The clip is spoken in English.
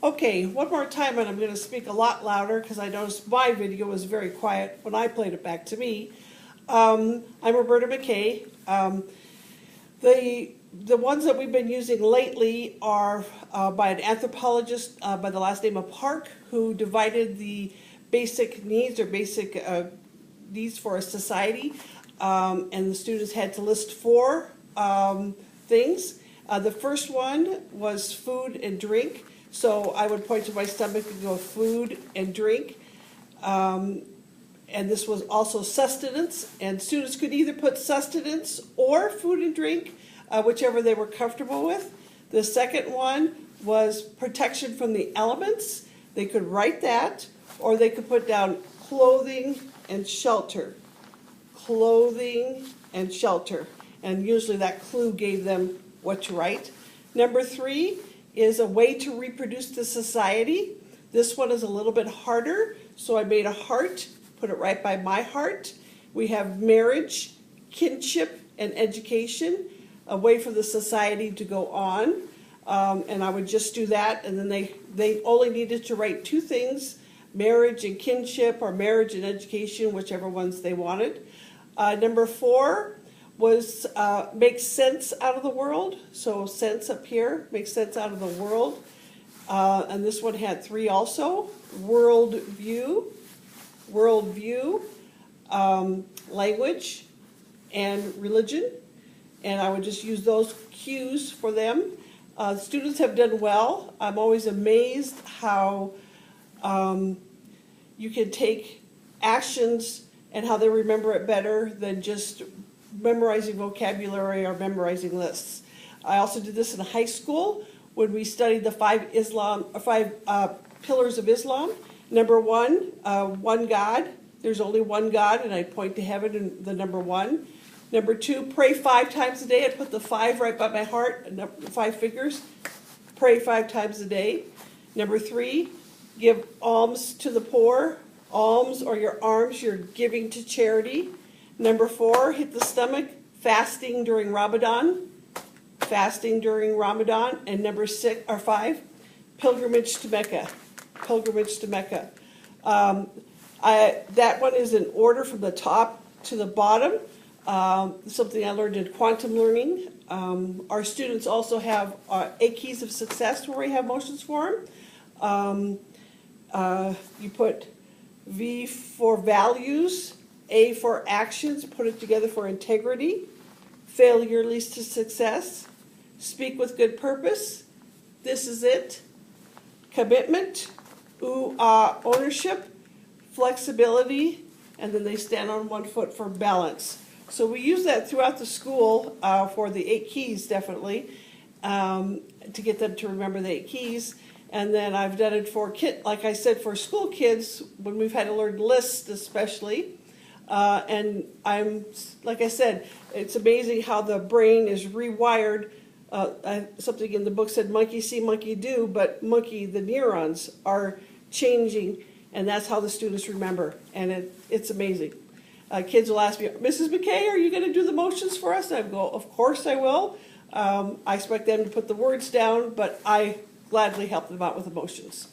Okay, one more time, and I'm going to speak a lot louder because I noticed my video was very quiet when I played it back to me. I'm Roberta McKay. The ones that we've been using lately are by an anthropologist by the last name of Park, who divided the basic needs or basic needs for a society, and the students had to list four things. The first one was food and drink. So I would point to my stomach and go food and drink. And this was also sustenance. And students could either put sustenance or food and drink, whichever they were comfortable with. The second one was protection from the elements. They could write that, or they could put down clothing and shelter. Clothing and shelter. And usually that clue gave them what to write. Number 3 is a way to reproduce the society. This one is a little bit harder, so I made a heart, put it right by my heart. We have marriage, kinship, and education, a way for the society to go on. And I would just do that, and then they only needed to write 2 things, marriage and kinship, or marriage and education, whichever ones they wanted. Number 4 was make sense out of the world. So sense up here, make sense out of the world. And this one had 3 also. Worldview, language, and religion. And I would just use those cues for them. Students have done well. I'm always amazed how you can take actions and how they remember it better than just memorizing vocabulary or memorizing lists. I also did this in high school when we studied the 5 pillars of Islam. Number 1, one God. There's only one God, and I point to heaven and the number 1. Number 2, pray 5 times a day. I put the 5 right by my heart, 5 fingers. Pray 5 times a day. Number 3, give alms to the poor. Alms or your alms, you're giving to charity. Number 4, hit the stomach, fasting during Ramadan. Fasting during Ramadan. And number 5, pilgrimage to Mecca. Pilgrimage to Mecca. That one is in order from the top to the bottom. Something I learned in quantum learning. Our students also have 8 keys of success where we have motions for them. You put V for values, A for actions, put it together for integrity. Failure leads to success. Speak with good purpose. This is it. Commitment. Ownership. Flexibility. And then they stand on 1 foot for balance. So we use that throughout the school for the 8 keys, definitely, to get them to remember the 8 keys. And then I've done it for like I said, for school kids when we've had to learn lists, especially. And like I said, it's amazing how the brain is rewired. Something in the book said monkey see, monkey do, but the neurons are changing, and that's how the students remember. And it's amazing. Kids will ask me, Mrs. McKay, are you going to do the motions for us? And I go, of course I will. I expect them to put the words down, but I gladly help them out with the motions.